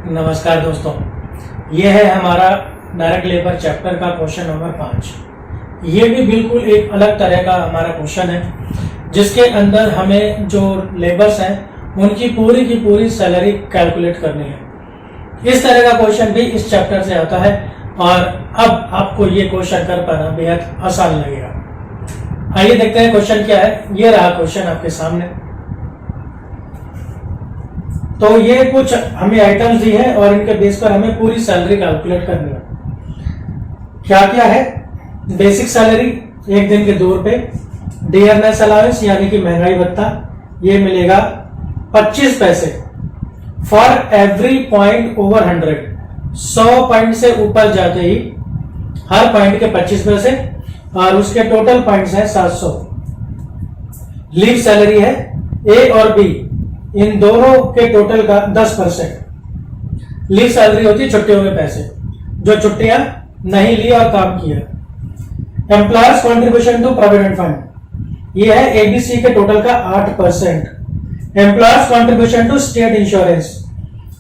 नमस्कार दोस्तों, ये है हमारा डायरेक्ट लेबर चैप्टर का क्वेश्चन नंबर 5। ये भी बिल्कुल एक अलग तरह का हमारा क्वेश्चन है जिसके अंदर हमें जो लेबर्स हैं उनकी पूरी की पूरी सैलरी कैलकुलेट करनी है। इस तरह का क्वेश्चन भी इस चैप्टर से आता है और अब आपको ये क्वेश्चन कर पाना बेहद आसान लगेगा। आइए देखते हैं क्वेश्चन क्या है। ये रहा क्वेश्चन आपके सामने। तो ये कुछ हमें आइटम्स दी है और इनके बेस पर हमें पूरी सैलरी कैलकुलेट करनी है। क्या क्या है? बेसिक सैलरी 1 दिन के 2 रुपए, डियरनेस अलाउंस यानी कि महंगाई भत्ता ये मिलेगा 25 पैसे for every point over 100 point से ऊपर जाते ही हर पॉइंट के 25 पैसे और उसके टोटल पॉइंट्स हैं 700। लीव सैलरी है ए और बी इन दोनों के टोटल का 10%। लीव सैलरी होती है छुट्टियों के पैसे, जो छुट्टियां नहीं ली और काम किया। Employers contribution to provident fund ये है एबीसी के टोटल का 8%। Employers contribution to state insurance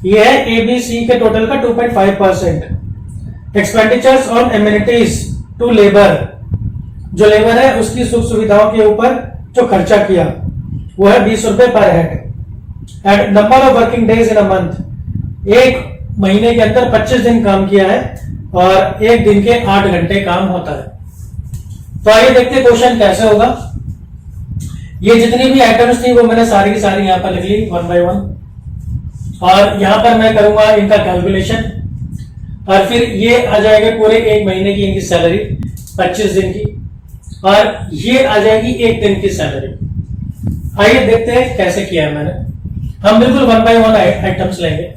ये है एबीसी के टोटल का 2.5%। Expenditures on amenities to labour, जो लेबर है उसकी सुख सुविधाओं के ऊपर जो खर्चा किया वो है 20 रुपए पर head. At number of working days in a month, एक महीने के अंदर 25 दिन काम किया है और एक दिन के 8 घंटे काम होता है। तो आइए देखते हैं क्वेश्चन कैसे होगा। ये जितनी भी आइटम्स थी वो मैंने सारी की सारी यहां पर लिख ली 1 by 1 और यहां पर मैं करूंगा इनका कैलकुलेशन और फिर ये आ जाएगा पूरे एक महीने की इनकी सैलरी 25 दिन की और ये आ जाएगी एक दिन की सैलरी। आइए देखते हैं कैसे किया है मैंने। हम बिल्कुल 1 by 1 आइटम्स लेंगे।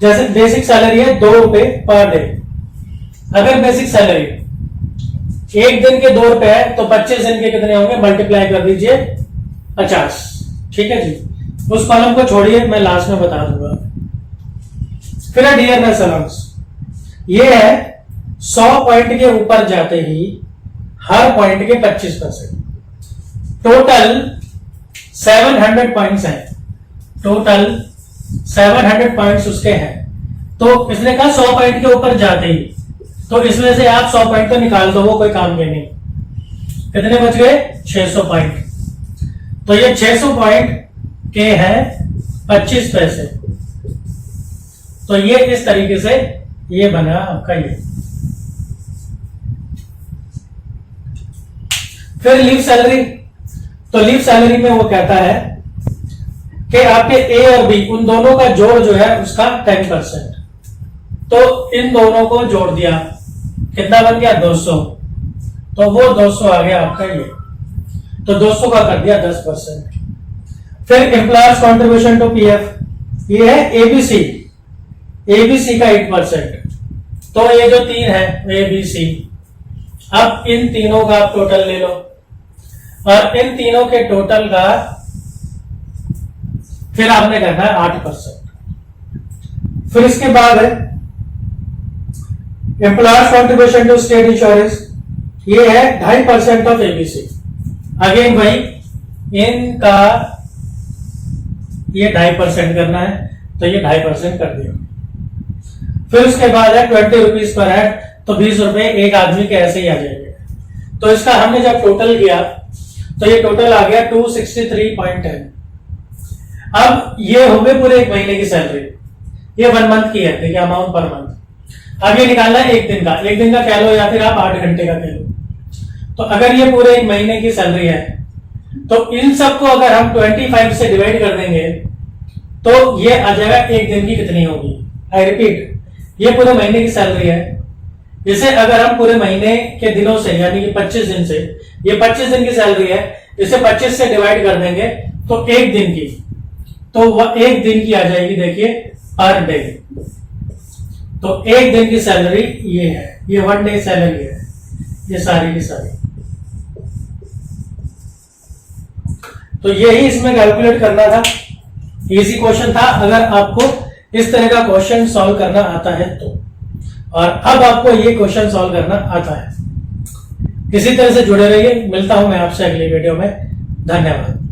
जैसे बेसिक सैलरी है 2 रुपए पर डे। अगर बेसिक सैलरी एक दिन के 2 रुपए है तो 25 दिन के कितने होंगे, मल्टीप्लाई कर दीजिए 50। ठीक है जी, उस कॉलम को छोड़िए, मैं लास्ट में बता दूंगा। फिर है डियरनेस अलाउंस, ये है 100 पॉइंट के ऊपर जाते ही हर पॉइंट के 25%। टोटल 700 पॉइंट्स हैं, टोटल 700 पॉइंट्स उसके हैं। तो इसने कहा 100 पॉइंट के ऊपर जाते ही, तो इसमें से आप 100 पॉइंट तो निकाल दो, वो कोई काम के नहीं। कितने बच गए? 600 पॉइंट। तो ये 600 पॉइंट के हैं 25 पैसे। तो ये इस तरीके से ये बना आपका ये। फिर लीव सैलरी, तो लीव सैलरी में वो कहता है कि आपके ए और बी उन दोनों का जोड़ जो है उसका 10%। तो इन दोनों को जोड़ दिया, कितना बन गया? 200। तो वो 200 आ गया आपका ये, तो 200 का कर दिया 10%। फिर एम्प्लॉयर्स कंट्रीब्यूशन टू पीएफ ये है एबीसी, एबीसी का 8%। तो ये जो 3 है एबीसी, अब इन तीनों का आप टोटल ले लो और इन तीनों के टोटल का फिर आपने करना है 8%। फिर इसके बाद है employers contribution to state insurance, ये है 2.5% ऑफ एबीसी। अगेन भाई इनका ये 2.5% करना है, तो ये 2.5% कर दिया। फिर उसके बाद है 20 रुपीज पर हेड, तो 20 रुपए एक आदमी के ऐसे ही आ जाएंगे। तो इसका हमने जब टोटल किया तो ये टोटल आ गया 263.10। अब ये हो गए पूरे एक महीने की सैलरी, ये 1 मंथ की है, देखिए अमाउंट पर मंथ। अब ये निकालना है एक दिन का, एक दिन का कह लो या फिर आप 8 घंटे का कह लो। तो अगर ये पूरे एक महीने की सैलरी है तो इन सबको अगर हम 25 से डिवाइड कर देंगे तो ये आ जाएगा एक दिन की कितनी होगी। आई रिपीट, ये पूरे महीने की सैलरी है, इसे अगर हम पूरे महीने के दिनों से यानी कि 25 दिन से, ये 25 दिन की सैलरी है, इसे 25 से डिवाइड कर देंगे तो एक दिन की, तो वह एक दिन की आ जाएगी, देखिए पर डे। तो एक दिन की सैलरी ये है, ये 1 डे सैलरी है, ये सारी की सारी। तो यही इसमें कैलकुलेट करना था। इजी क्वेश्चन था अगर आपको इस तरह का क्वेश्चन सॉल्व करना आता है तो। और अब आपको ये क्वेश्चन सॉल्व करना आता है। इसी तरह से जुड़े रहिए, मिलता हूं मैं आपसे अगली वीडियो में। धन्यवाद।